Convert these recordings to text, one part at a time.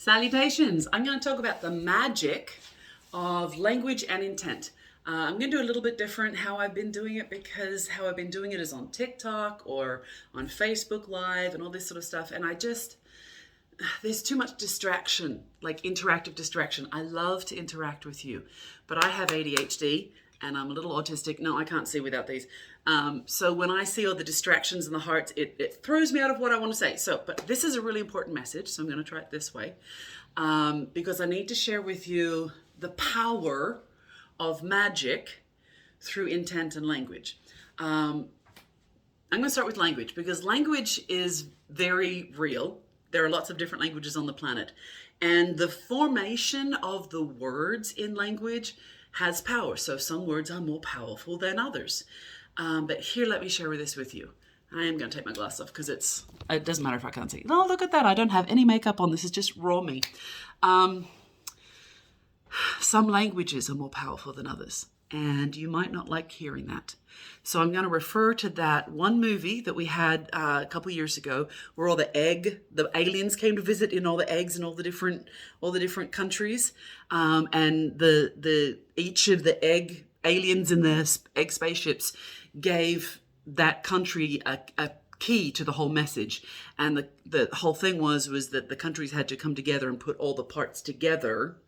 Salutations! I'm going to talk about the magic of language and intent. I'm going to do a little bit different how I've been doing it because how I've been doing it is on TikTok or on Facebook Live and all this sort of stuff. And there's too much distraction, like interactive distraction. I love to interact with you, but I have ADHD and I'm a little autistic. No, I can't see without these. So when I see all the distractions and the hearts, it throws me out of what I want to say. But this is a really important message, so I'm going to try it this way because I need to share with you the power of magic through intent and language. I'm going to start with language because language is very real. There are lots of different languages on the planet, and the formation of the words in language has power. So some words are more powerful than others. But here, let me share this with you. I am going to take my glasses off because it doesn't matter if I can't see. No, look at that. I don't have any makeup on. This is just raw me. Some languages are more powerful than others, and you might not like hearing that. So I'm going to refer to that one movie that we had a couple years ago, where the aliens came to visit in all the eggs in all the different countries, and each of the aliens in the egg spaceships gave that country a key to the whole message, and the whole thing was that the countries had to come together and put all the parts together,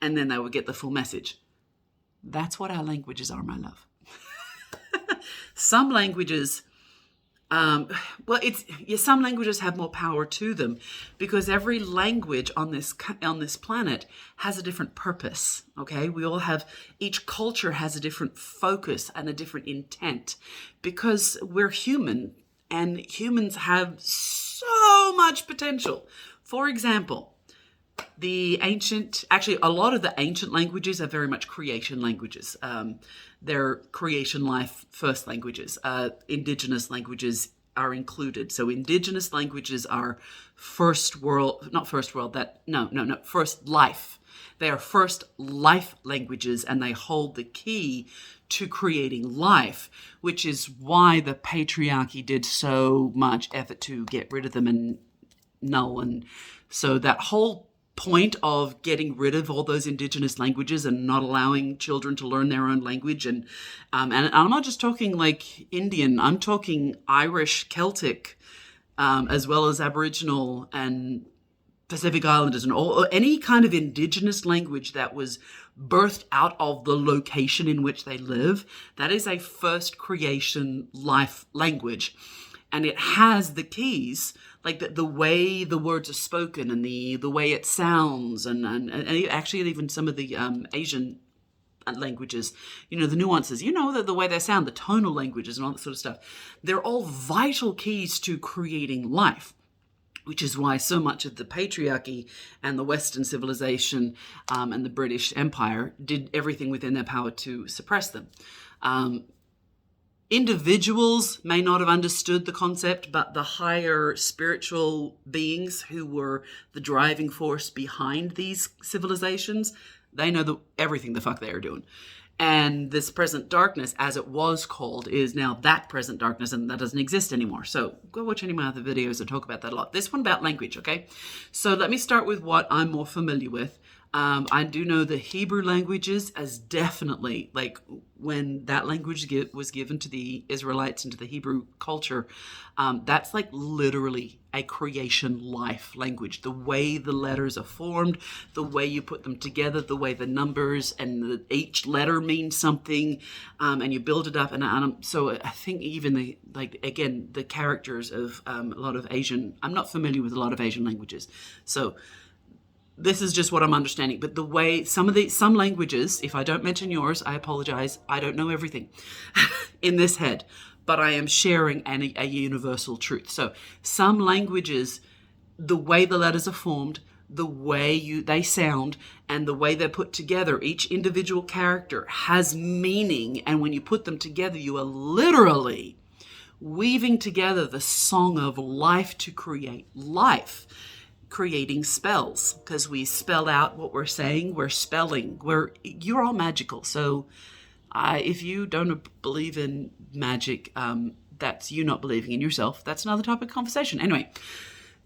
and then they would get the full message. That's what our languages are, my love. Some languages, some languages have more power to them because every language on this planet has a different purpose. Okay, each culture has a different focus and a different intent because we're human and humans have so much potential. For example, a lot of the ancient languages are very much creation languages. They're creation life first languages. Indigenous languages are included. So indigenous languages are first life. They are first life languages, and they hold the key to creating life, which is why the patriarchy did so much effort to get rid of them and null. And so that whole point of getting rid of all those indigenous languages and not allowing children to learn their own language, and I'm not just talking like Indian, I'm talking Irish, Celtic, as well as Aboriginal and Pacific Islanders, and any kind of indigenous language that was birthed out of the location in which they live. That is a first creation life language. And it has the keys, like the way the words are spoken and the way it sounds, and actually even some of the Asian languages, the nuances, the way they sound, the tonal languages and all that sort of stuff. They're all vital keys to creating life, which is why so much of the patriarchy and the Western civilization and the British Empire did everything within their power to suppress them. Individuals may not have understood the concept, but the higher spiritual beings who were the driving force behind these civilizations, they know everything the fuck they are doing. And this present darkness, as it was called, is now that present darkness, and that doesn't exist anymore. So go watch any of my other videos that talk about that a lot. This one about language, okay? So let me start with what I'm more familiar with. I do know the Hebrew languages as definitely, like when that language was given to the Israelites and to the Hebrew culture, that's like literally a creation life language. The way the letters are formed, the way you put them together, the way the numbers and each letter means something, and you build it up. And so I think even the characters of a lot of Asian, I'm not familiar with a lot of Asian languages. So this is just what I'm understanding. But the way some languages, if I don't mention yours, I apologize. I don't know everything in this head, but I am sharing a universal truth. So some languages, the way the letters are formed, the way they sound, and the way they're put together, each individual character has meaning. And when you put them together, you are literally weaving together the song of life to create life. Creating spells, because we spell out what we're saying, we're spelling, you're all magical. So if you don't believe in magic, that's you not believing in yourself. That's another topic of conversation. Anyway,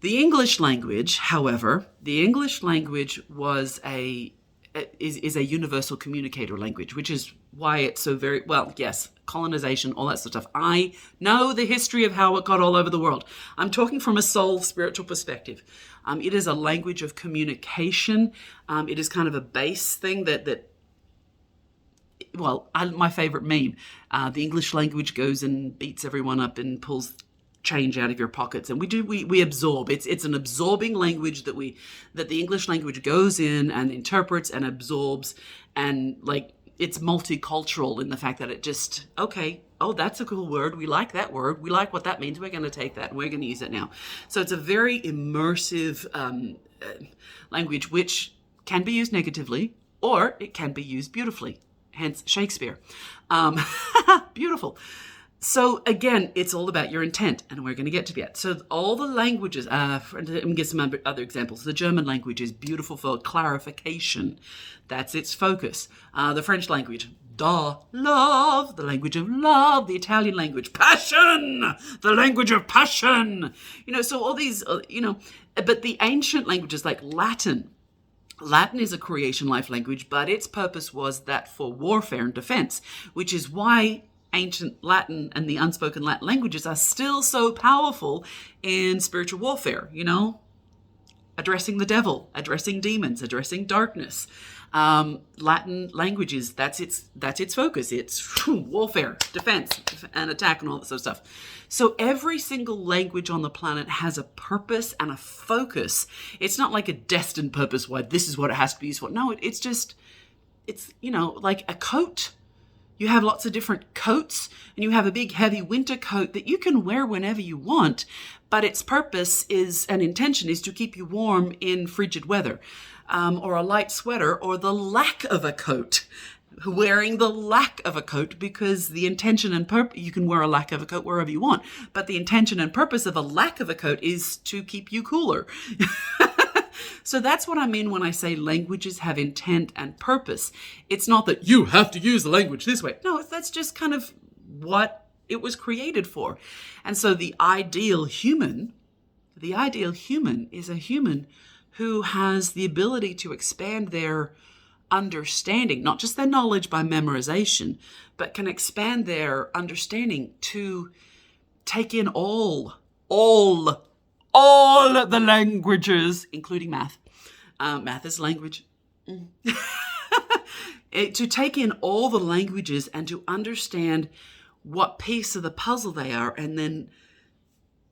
The English language, however, the English language is a universal communicator language, which is why it's so very, well, yes, colonization, all that sort of stuff. I know the history of how it got all over the world. I'm talking from a soul spiritual perspective. It is a language of communication. It is kind of a base thing my favorite meme, the English language goes and beats everyone up and pulls change out of your pockets, and we absorb. It's an absorbing language that the English language goes in and interprets and absorbs, and like it's multicultural in the fact that it just, okay, oh, that's a cool word, we like that word, we like what that means, we're going to take that and we're going to use it now. So it's a very immersive language, which can be used negatively or it can be used beautifully, hence Shakespeare. Beautiful. So again, it's all about your intent, and we're going to get to that. So all the languages, let me get some other examples. The German language is beautiful for clarification. That's its focus. The French language, love, the language of love. The Italian language, passion, the language of passion. So all these, but the ancient languages like Latin is a creation life language, but its purpose was that for warfare and defense, which is why ancient Latin and the unspoken Latin languages are still so powerful in spiritual warfare, addressing the devil, addressing demons, addressing darkness. Latin languages, that's its focus. It's warfare, defense, and attack and all that sort of stuff. So every single language on the planet has a purpose and a focus. It's not like a destined purpose why this is what it has to be used for. No, it's like a coat. You have lots of different coats, and you have a big heavy winter coat that you can wear whenever you want, but its purpose and intention is to keep you warm in frigid weather, or a light sweater, or the lack of a coat. Wearing the lack of a coat, because the intention and purpose, you can wear a lack of a coat wherever you want, but the intention and purpose of a lack of a coat is to keep you cooler. So that's what I mean when I say languages have intent and purpose. It's not that you have to use the language this way. No, that's just kind of what it was created for. And so the ideal human is a human who has the ability to expand their understanding, not just their knowledge by memorization, but can expand their understanding to take in all the languages, including math. Math is language. To take in all the languages and to understand what piece of the puzzle they are, and then,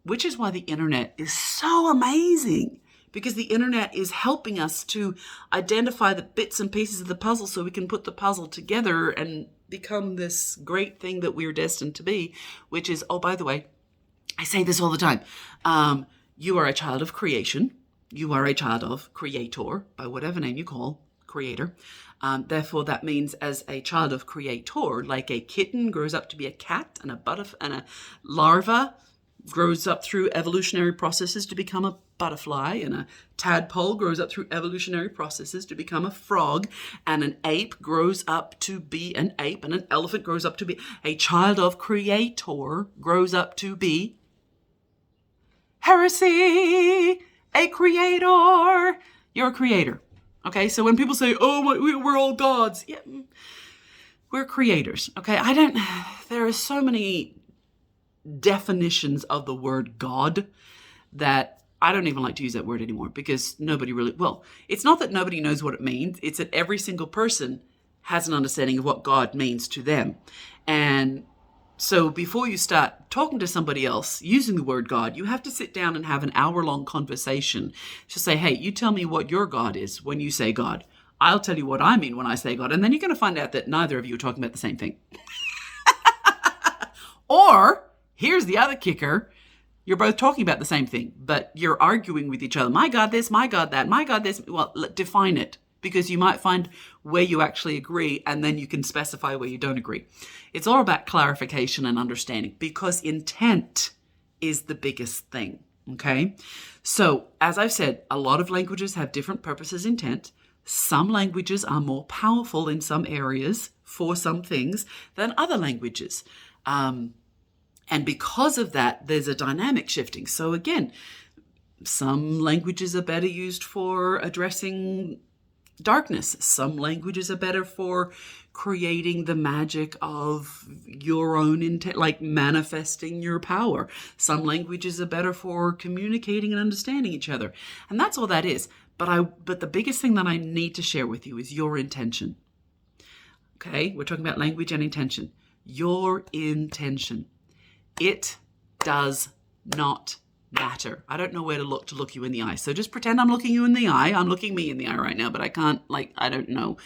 which is why the internet is so amazing, because the internet is helping us to identify the bits and pieces of the puzzle so we can put the puzzle together and become this great thing that we're destined to be, which is, oh, by the way, I say this all the time. You are a child of creation. You are a child of creator, by whatever name you call creator. Therefore, that means as a child of creator, like a kitten grows up to be a cat, and a butterfly and a larva grows up through evolutionary processes to become a butterfly, and a tadpole grows up through evolutionary processes to become a frog, and an ape grows up to be an ape, and an elephant grows up to be a child of creator, grows up to be heresy, a creator. You're a creator. Okay, so when people say, oh, we're all gods, yeah, we're creators. Okay, there are so many definitions of the word God that I don't even like to use that word anymore, because it's not that nobody knows what it means. It's that every single person has an understanding of what God means to them. And so before you start talking to somebody else using the word God, you have to sit down and have an hour-long conversation to say, hey, you tell me what your God is when you say God. I'll tell you what I mean when I say God. And then you're going to find out that neither of you are talking about the same thing. Or, here's the other kicker. You're both talking about the same thing, but you're arguing with each other. My God this, my God that, my God this. Well, define it, because you might find where you actually agree, and then you can specify where you don't agree. It's all about clarification and understanding, because intent is the biggest thing, okay? So, as I've said, a lot of languages have different purposes, intent. Some languages are more powerful in some areas for some things than other languages. And because of that, there's a dynamic shifting. So again, Some languages are better used for addressing darkness. Some languages are better for creating the magic of your own intent, like manifesting your power. Some languages are better for communicating and understanding each other. And that's all that is. But the biggest thing that I need to share with you is your intention. Okay, we're talking about language and intention. Your intention. It does not matter. I don't know where to look you in the eye. So just pretend I'm looking you in the eye. I'm looking me in the eye right now, but I can't, I don't know.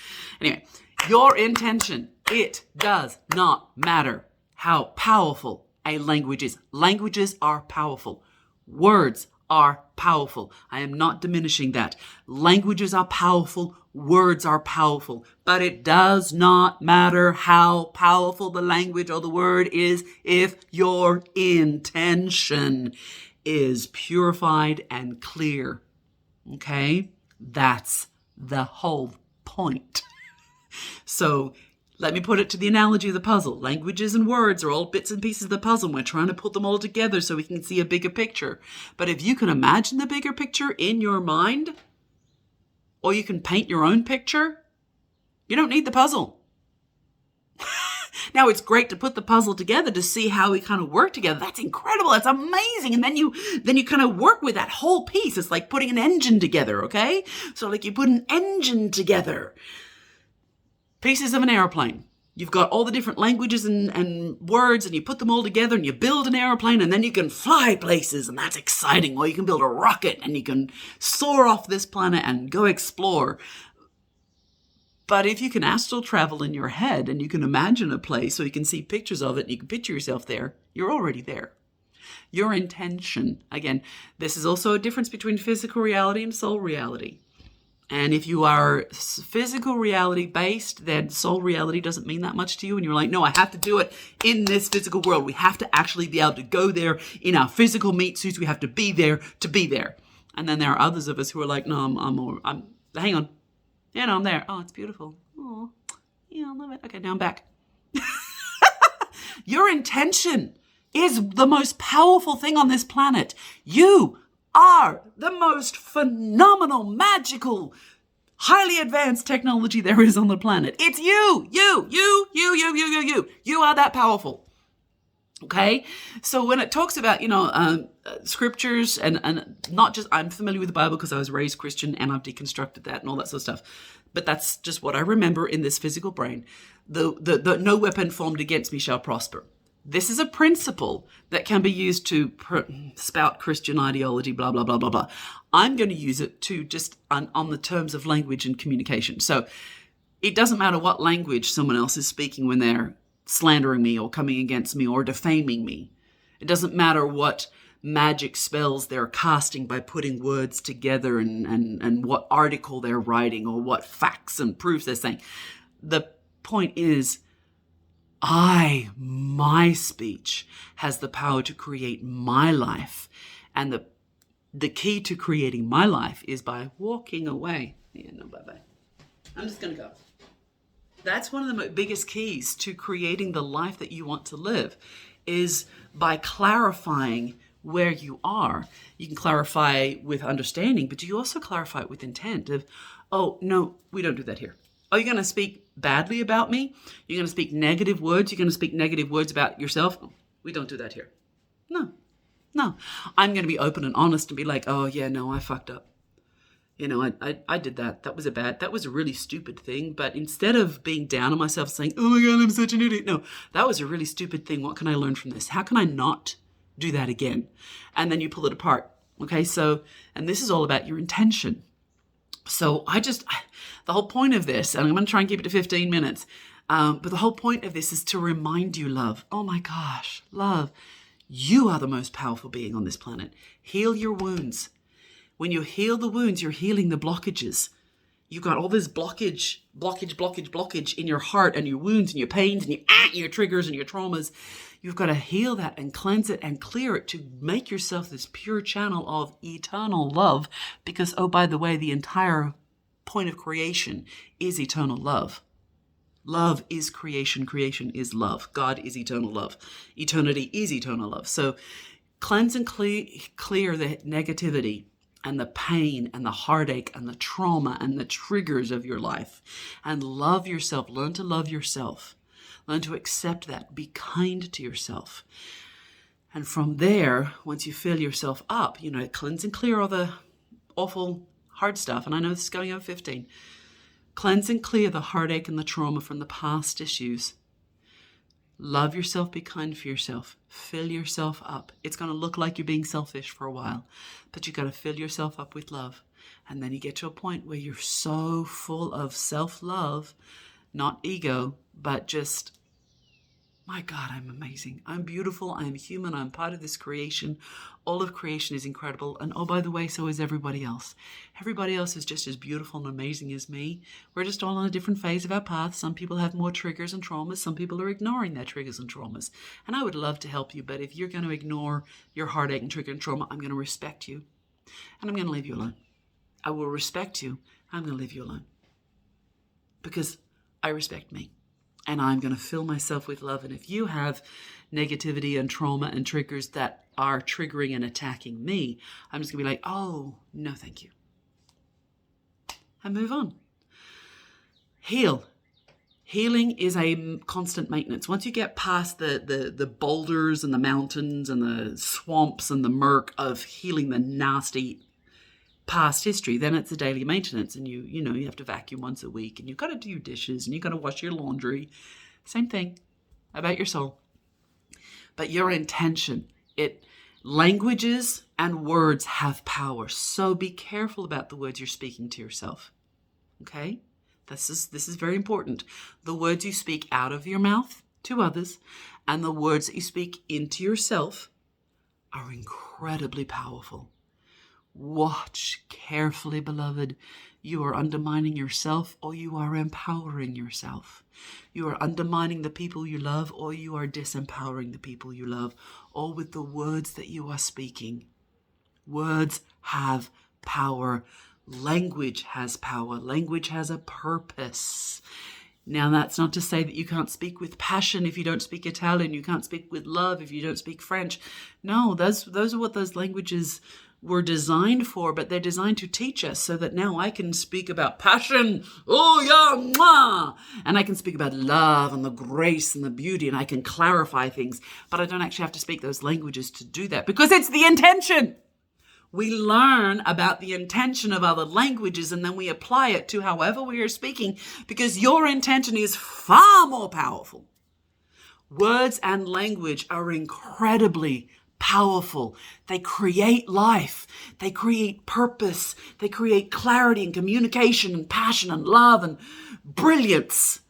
Anyway, your intention. It does not matter how powerful a language is. Languages are powerful. Words are powerful. I am not diminishing that. Languages are powerful. Words are powerful. But it does not matter how powerful the language or the word is if your intention is purified and clear. Okay? That's the whole point. So let me put it to the analogy of the puzzle. Languages and words are all bits and pieces of the puzzle. We're trying to put them all together so we can see a bigger picture. But if you can imagine the bigger picture in your mind, or you can paint your own picture, you don't need the puzzle. Now, it's great to put the puzzle together to see how we kind of work together. That's incredible. That's amazing. And then you kind of work with that whole piece. It's like putting an engine together, okay? So like you put an engine together. Pieces of an airplane. You've got all the different languages and words, and you put them all together and you build an airplane, and then you can fly places, and that's exciting. Or you can build a rocket and you can soar off this planet and go explore. But if you can astral travel in your head and you can imagine a place so you can see pictures of it and you can picture yourself there, you're already there. Your intention. Again, this is also a difference between physical reality and soul reality. And if you are physical reality based, then soul reality doesn't mean that much to you. And you're like, no, I have to do it in this physical world. We have to actually be able to go there in our physical meat suits. We have to be there to be there. And then there are others of us who are like, no, I'm hang on. Yeah, no, I'm there. Oh, it's beautiful. Oh, yeah, I love it. Okay, now I'm back. Your intention is the most powerful thing on this planet. You are the most phenomenal, magical, highly advanced technology there is on the planet. It's you. You are that powerful. Okay? So when it talks about, scriptures and not just, I'm familiar with the Bible because I was raised Christian and I've deconstructed that and all that sort of stuff. But that's just what I remember in this physical brain. The no weapon formed against me shall prosper. This is a principle that can be used to spout Christian ideology, blah, blah, blah, blah, blah. I'm going to use it to just on the terms of language and communication. So it doesn't matter what language someone else is speaking when they're slandering me or coming against me or defaming me. It doesn't matter what magic spells they're casting by putting words together and what article they're writing or what facts and proofs they're saying. The point is, my speech has the power to create my life. And the key to creating my life is by walking away. Yeah, no, bye-bye. I'm just going to go. That's one of the biggest keys to creating the life that you want to live, is by clarifying where you are. You can clarify with understanding, but you also clarify it with intent of, oh, no, we don't do that here. Oh, you're going to speak badly about me? You're going to speak negative words? You're going to speak negative words about yourself? Oh, we don't do that here. No. I'm going to be open and honest and be like, oh, yeah, no, I fucked up. I did that. That was a really stupid thing. But instead of being down on myself saying, oh my God, I'm such an idiot. No, that was a really stupid thing. What can I learn from this? How can I not do that again? And then you pull it apart. Okay, so, and this is all about your intention. So the whole point of this, and I'm going to try and keep it to 15 minutes, but the whole point of this is to remind you, love, oh my gosh, love, you are the most powerful being on this planet. Heal your wounds. When you heal the wounds, you're healing the blockages. You've got all this blockage in your heart and your wounds and your pains and your triggers and your traumas. You've got to heal that and cleanse it and clear it to make yourself this pure channel of eternal love. Because, oh, by the way, the entire point of creation is eternal love. Love is creation. Creation is love. God is eternal love. Eternity is eternal love. So Cleanse and clear the negativity and the pain and the heartache and the trauma and the triggers of your life. And love yourself. Learn to love yourself. Learn to accept that. Be kind to yourself. And from there, once you fill yourself up, cleanse and clear all the awful hard stuff. And I know this is going on 15. Cleanse and clear the heartache and the trauma from the past issues. Love yourself, be kind for yourself. Fill yourself up. It's going to look like you're being selfish for a while, but you got to fill yourself up with love. And then you get to a point where you're so full of self-love, not ego, but just, my God, I'm amazing. I'm beautiful. I'm human. I'm part of this creation. All of creation is incredible. And oh, by the way, so is everybody else. Everybody else is just as beautiful and amazing as me. We're just all on a different phase of our path. Some people have more triggers and traumas. Some people are ignoring their triggers and traumas. And I would love to help you. But if you're going to ignore your heartache and trigger and trauma, I'm going to respect you. And I'm going to leave you alone. I will respect you. I'm going to leave you alone. Because I respect me. And I'm going to fill myself with love. And if you have negativity and trauma and triggers that are triggering and attacking me, I'm just going to be like, oh, no, thank you. And move on. Heal. Healing is a constant maintenance. Once you get past the boulders and the mountains and the swamps and the murk of healing the nasty past history, then it's a daily maintenance, and you have to vacuum once a week, and you've got to do your dishes, and you've got to wash your laundry. Same thing about your soul. But your intention, languages and words have power. So be careful about the words you're speaking to yourself. Okay? This is very important. The words you speak out of your mouth to others and the words that you speak into yourself are incredibly powerful. Watch carefully, beloved. You are undermining yourself or you are empowering yourself. You are undermining the people you love or you are disempowering the people you love, all with the words that you are speaking. Words have power. Language has power. Language has a purpose. Now, that's not to say that you can't speak with passion if you don't speak Italian. You can't speak with love if you don't speak French. No, those are what those languages were designed for, but they're designed to teach us so that now I can speak about passion. Oh, yeah, mwah! And I can speak about love and the grace and the beauty, and I can clarify things, but I don't actually have to speak those languages to do that because it's the intention. We learn about the intention of other languages and then we apply it to however we are speaking because your intention is far more powerful. Words and language are incredibly powerful. They create life. They create purpose. They create clarity and communication and passion and love and brilliance.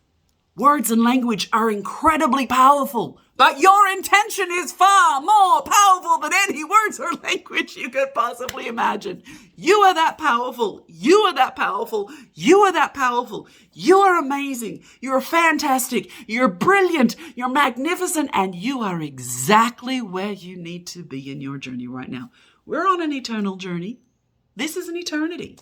Words and language are incredibly powerful, but your intention is far more powerful than any words or language you could possibly imagine. You are that powerful. You are that powerful. You are that powerful. You are amazing. You're fantastic. You're brilliant. You're magnificent. And you are exactly where you need to be in your journey right now. We're on an eternal journey. This is an eternity.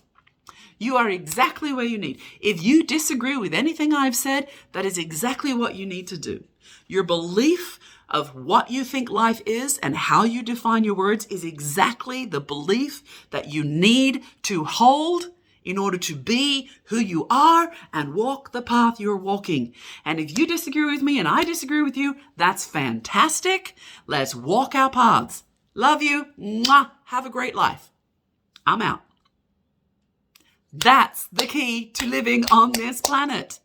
You are exactly where you need. If you disagree with anything I've said, that is exactly what you need to do. Your belief of what you think life is and how you define your words is exactly the belief that you need to hold in order to be who you are and walk the path you're walking. And if you disagree with me and I disagree with you, that's fantastic. Let's walk our paths. Love you. Mwah. Have a great life. I'm out. That's the key to living on this planet.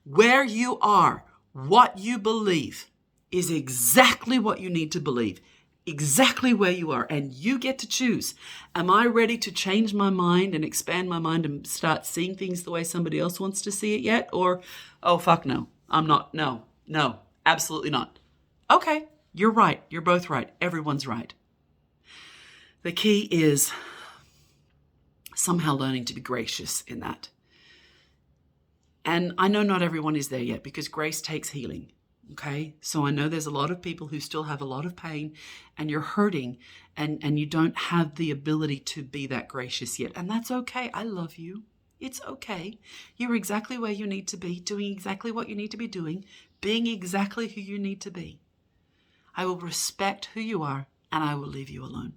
Where you are, what you believe is exactly what you need to believe, exactly where you are, and you get to choose. Am I ready to change my mind and expand my mind and start seeing things the way somebody else wants to see it yet? Or, oh, fuck no, I'm not. No, absolutely not. Okay, you're right. You're both right. Everyone's right. The key is somehow learning to be gracious in that. And I know not everyone is there yet because grace takes healing. Okay. So I know there's a lot of people who still have a lot of pain and you're hurting and you don't have the ability to be that gracious yet. And that's okay. I love you. It's okay. You're exactly where you need to be, doing exactly what you need to be doing, being exactly who you need to be. I will respect who you are. and I will leave you alone.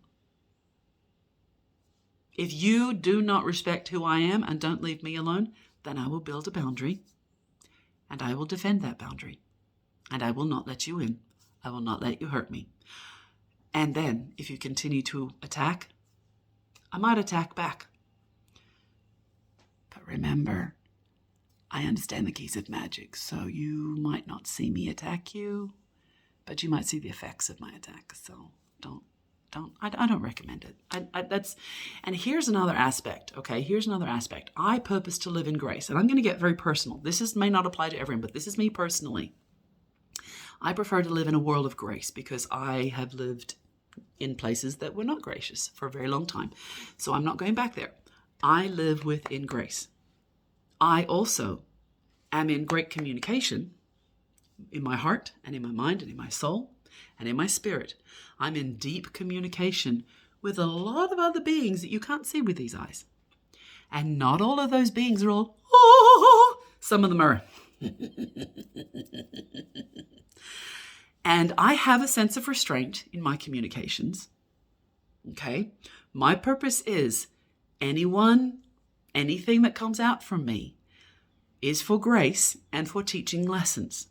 If you do not respect who I am and don't leave me alone, then I will build a boundary, and I will defend that boundary, and I will not let you in. I will not let you hurt me. And then, if you continue to attack, I might attack back. But remember, I understand the keys of Magick, so you might not see me attack you, but you might see the effects of my attack. So I don't recommend it. And here's another aspect, okay? Here's another aspect. I purpose to live in grace, and I'm going to get very personal. May not apply to everyone, but this is me personally. I prefer to live in a world of grace because I have lived in places that were not gracious for a very long time. So I'm not going back there. I live within grace. I also am in great communication in my heart and in my mind and in my soul and in my spirit. I'm in deep communication with a lot of other beings that you can't see with these eyes. And not all of those beings are all, oh, some of them are. And I have a sense of restraint in my communications. Okay? My purpose is anything that comes out from me is for grace and for teaching lessons.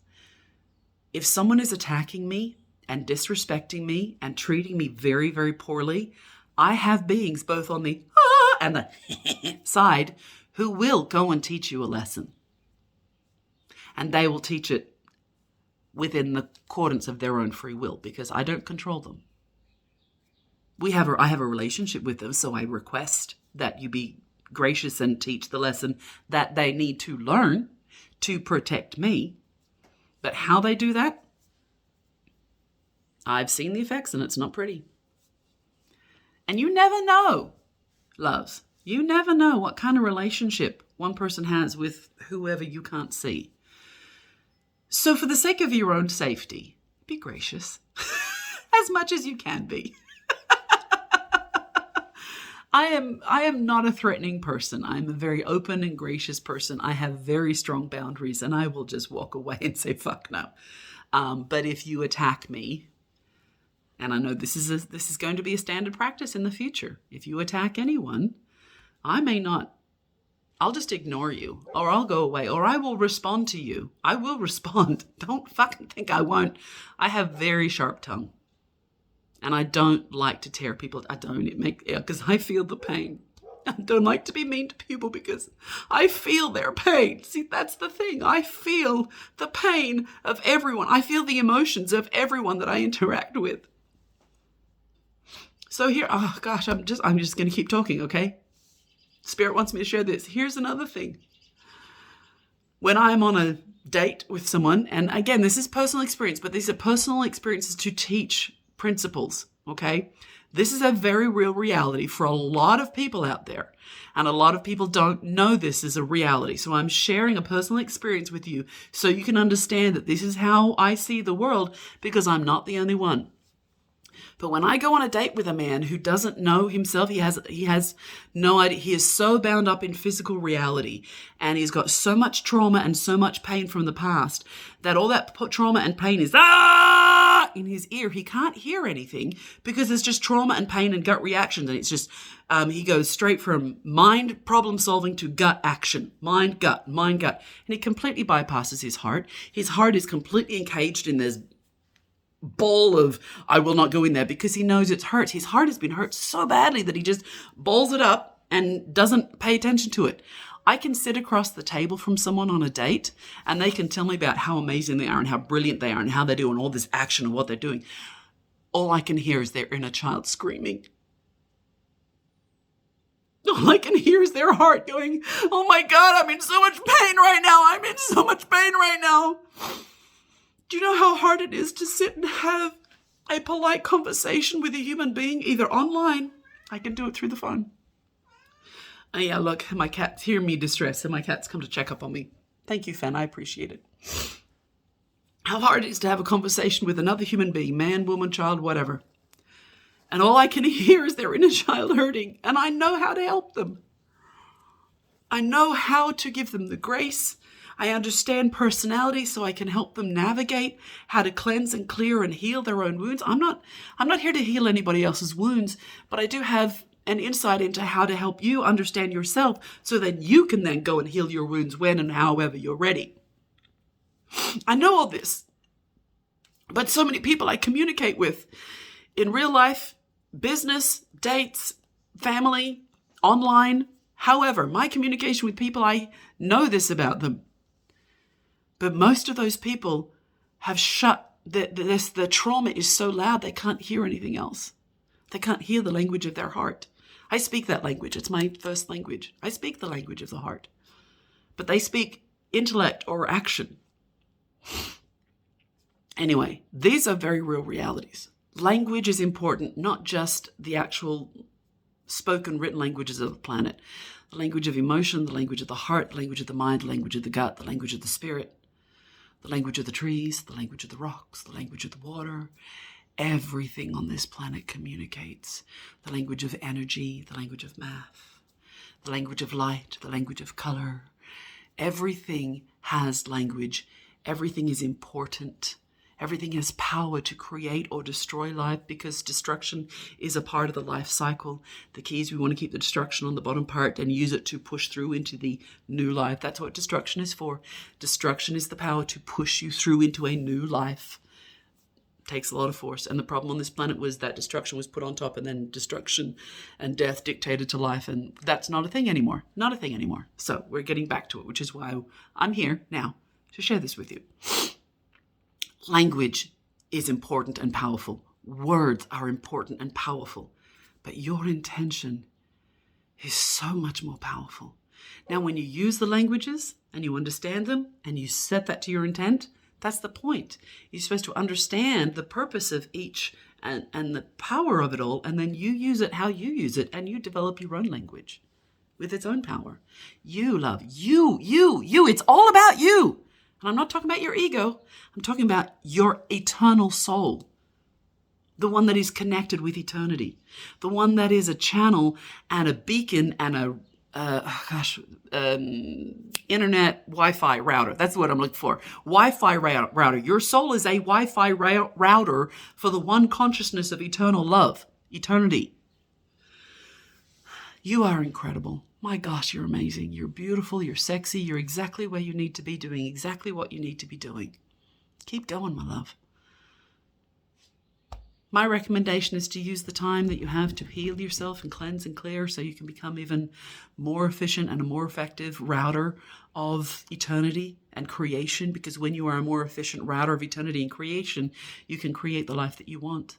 If someone is attacking me and disrespecting me and treating me very, very poorly, I have beings both on the and the side who will go and teach you a lesson. And they will teach it within the accordance of their own free will, because I don't control them. I have a relationship with them, so I request that you be gracious and teach the lesson that they need to learn to protect me. But how they do that, I've seen the effects, and it's not pretty. And you never know, loves. You never know what kind of relationship one person has with whoever you can't see. So for the sake of your own safety, be gracious as much as you can be. I am not a threatening person. I'm a very open and gracious person. I have very strong boundaries, and I will just walk away and say, fuck no. But if you attack me, and I know this is going to be a standard practice in the future. If you attack anyone, I'll just ignore you, or I'll go away, or I will respond to you. I will respond. Don't fucking think I won't. I have very sharp tongue. And I don't like to tear people. Because I feel the pain. I don't like to be mean to people because I feel their pain. See, that's the thing. I feel the pain of everyone. I feel the emotions of everyone that I interact with. So here, oh gosh, I'm just going to keep talking, okay? Spirit wants me to share this. Here's another thing. When I'm on a date with someone, and again, this is personal experience, but these are personal experiences to teach principles, okay? This is a very real reality for a lot of people out there. And a lot of people don't know this is a reality. So I'm sharing a personal experience with you so you can understand that this is how I see the world, because I'm not the only one. But when I go on a date with a man who doesn't know himself, he has no idea. He is so bound up in physical reality, and he's got so much trauma and so much pain from the past that all that trauma and pain is in his ear. He can't hear anything because it's just trauma and pain and gut reactions. And it's just, he goes straight from mind problem solving to gut action, mind, gut. And he completely bypasses his heart. His heart is completely encaged in this ball of, I will not go in there, because he knows it's hurt. His heart has been hurt so badly that he just balls it up and doesn't pay attention to it. I can sit across the table from someone on a date and they can tell me about how amazing they are and how brilliant they are and how they're doing all this action and what they're doing. All I can hear is their inner child screaming. All I can hear is their heart going, oh my God, I'm in so much pain right now. I'm in so much pain right now. Do you know how hard it is to sit and have a polite conversation with a human being, either online? I can do it through the phone. Oh yeah, look, my cats hear me distressed, and my cats come to check up on me. Thank you, Fen, I appreciate it. How hard it is to have a conversation with another human being, man, woman, child, whatever. And all I can hear is their inner child hurting, and I know how to help them. I know how to give them the grace. I understand personality so I can help them navigate how to cleanse and clear and heal their own wounds. I'm not here to heal anybody else's wounds, but I do have an insight into how to help you understand yourself so that you can then go and heal your wounds when and however you're ready. I know all this, but so many people I communicate with in real life, business, dates, family, online, however, my communication with people, I know this about them. But most of those people have shut, the trauma is so loud they can't hear anything else. They can't hear the language of their heart. I speak that language. It's my first language. I speak the language of the heart. But they speak intellect or action. Anyway, these are very real realities. Language is important, not just the actual spoken, written languages of the planet. The language of emotion, the language of the heart, the language of the mind, the language of the gut, the language of the spirit, the language of the trees, the language of the rocks, the language of the water. Everything on this planet communicates. The language of energy, the language of math, the language of light, the language of color. Everything has language. Everything is important. Everything has power to create or destroy life because destruction is a part of the life cycle. The key is we want to keep the destruction on the bottom part and use it to push through into the new life. That's what destruction is for. Destruction is the power to push you through into a new life. Takes a lot of force. And the problem on this planet was that destruction was put on top and then destruction and death dictated to life. And that's not a thing anymore. Not a thing anymore. So we're getting back to it, which is why I'm here now to share this with you. Language is important and powerful. Words are important and powerful. But your intention is so much more powerful. Now, when you use the languages and you understand them and you set that to your intent, that's the point. You're supposed to understand the purpose of each and the power of it all, and then you use it how you use it, and you develop your own language with its own power. You, love, you. It's all about you. And I'm not talking about your ego. I'm talking about your eternal soul, the one that is connected with eternity, the one that is a channel and a beacon and a internet Wi-Fi router. That's what I'm looking for. Wi-Fi router. Your soul is a Wi-Fi router for the one consciousness of eternal love, eternity. You are incredible. My gosh, you're amazing. You're beautiful. You're sexy. You're exactly where you need to be, doing exactly what you need to be doing. Keep going, my love. My recommendation is to use the time that you have to heal yourself and cleanse and clear so you can become even more efficient and a more effective router of eternity and creation, because when you are a more efficient router of eternity and creation, you can create the life that you want.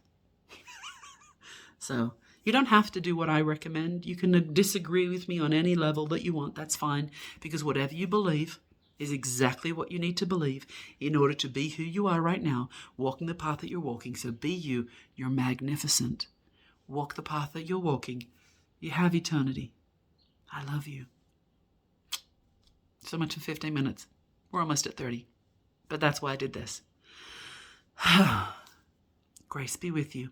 So you don't have to do what I recommend. You can disagree with me on any level that you want. That's fine, because whatever you believe is exactly what you need to believe in order to be who you are right now, walking the path that you're walking. So be you. You're magnificent. Walk the path that you're walking. You have eternity. I love you. So much in 15 minutes. We're almost at 30. But that's why I did this. Grace be with you.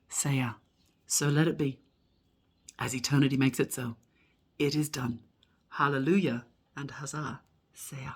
Seya. So let it be. As eternity makes it so. It is done. Hallelujah and huzzah. Seya.